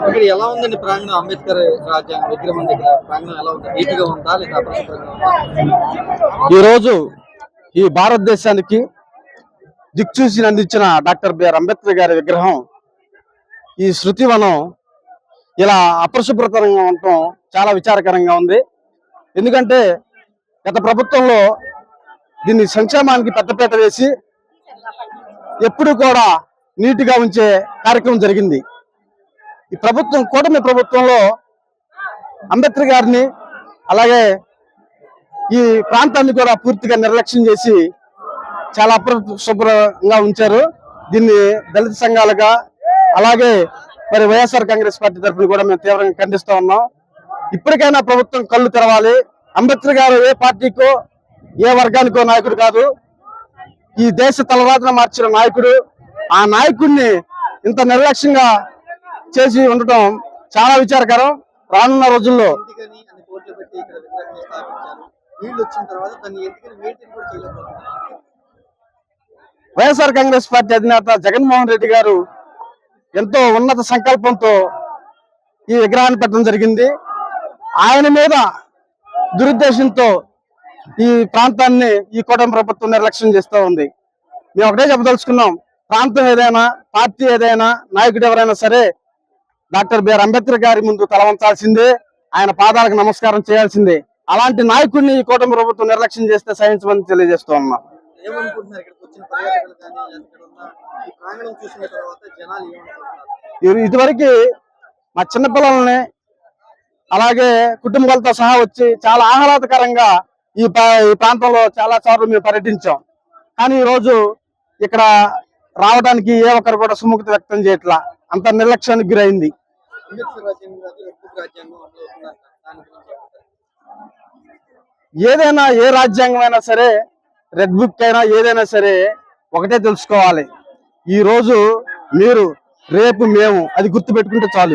ఇక్కడ ఎలా ఉందండి ప్రాంగణం? అంబేద్కర్ రాజ్యాంగ విగ్రహం దగ్గర ప్రాంగణం ఎలా ఉంది? నీట్గా ఉందా లేదా అపరిశుభ్రంగా ఉందా? ఈరోజు ఈ భారతదేశానికి దిక్చూసి అందించిన డాక్టర్ బిఆర్ అంబేద్కర్ గారి విగ్రహం ఈ శృతివనం ఇలా అపరిశుభ్రతంగా ఉండటం చాలా విచారకరంగా ఉంది. ఎందుకంటే గత ప్రభుత్వంలో దీన్ని సంక్షేమానికి పెద్దపీట వేసి ఎప్పుడు కూడా నీట్గా ఉంచే కార్యక్రమం జరిగింది. ఈ ప్రభుత్వం కూటమి ప్రభుత్వంలో అంబేద్కర్ గారిని అలాగే ఈ ప్రాంతాన్ని కూడా పూర్తిగా నిర్లక్ష్యం చేసి చాలా అపరిశుభ్రంగా ఉంచారు. దీన్ని దళిత సంఘాలుగా అలాగే మరి వైఎస్ఆర్ కాంగ్రెస్ పార్టీ తరఫున కూడా మేము తీవ్రంగా ఖండిస్తూ ఉన్నాం. ఇప్పటికైనా ప్రభుత్వం కళ్ళు తెరవాలి. అంబేద్కర్ గారు ఏ పార్టీకో ఏ వర్గానికో నాయకుడు కాదు, ఈ దేశ తలరాతన మార్చిన నాయకుడు. ఆ నాయకుడిని ఇంత నిర్లక్ష్యంగా చేసి ఉండటం చాలా విచారకరం. రానున్న రోజుల్లో ఎందుకని అన్ని కోట్లు పెట్టి ఇక్కడ విగ్రహం స్థాపించారు, వీళ్ళు వచ్చిన తర్వాత దాన్ని ఎందుకని మెయింటైన్ కూడా చేయలేకపోతున్నారు? వైఎస్ఆర్ కాంగ్రెస్ పార్టీ అధినేత జగన్మోహన్ రెడ్డి గారు ఎంతో ఉన్నత సంకల్పంతో ఈ విగ్రహాన్ని పెట్టడం జరిగింది. ఆయన మీద దురుద్దేశంతో ఈ ప్రాంతాన్ని ఈ కూటమి ప్రభుత్వం నిర్లక్ష్యం చేస్తూ ఉంది. మేము ఒకటే చెప్పదలుచుకున్నాం, ప్రాంతం ఏదైనా పార్టీ ఏదైనా నాయకుడు ఎవరైనా సరే డాక్టర్ బిఆర్ అంబేద్కర్ గారి ముందు తల వంచాల్సిందే, ఆయన పాదాలకు నమస్కారం చేయాల్సిందే. అలాంటి నాయకుడిని ఈ కూటమి ప్రభుత్వం నిర్లక్ష్యం చేస్తే సహించమని తెలియజేస్తూ ఉన్నాం. ఏమనుకుంటున్నారు ఇక్కడికి వచ్చిన పర్యాటకులు కానీ ఇక్కడ ఉన్న ఈ ప్రాంగణం చూసిన తర్వాత జనాలు ఏమనుకుంటున్నారు? ఇదివరకు మా చిన్నపిల్లల్ని అలాగే కుటుంబాలతో సహా వచ్చి చాలా ఆహ్లాదకరంగా ఈ ప్రాంతంలో చాలా సార్లు మేము పర్యటించాం. కానీ ఈ రోజు ఇక్కడ రావడానికి ఏ ఒక్కరు కూడా సుముఖత వ్యక్తం చేయట్లా, అంత నిర్లక్ష్యానికి గురైంది. అంబేద్కర్ రాజ్యాంగం కాదు, రెడ్ బుక్ రాజ్యాంగం అమలు అవుతుందంట. దాని గురించి చెప్తారు. ఏదైనా ఏ రాజ్యాంగం అయినా సరే, రెడ్ బుక్ అయినా ఏదైనా సరే ఒకటే తెలుసుకోవాలి, ఈ రోజు మీరు రేపు మేము, అది గుర్తుపెట్టుకుంటే చాలు.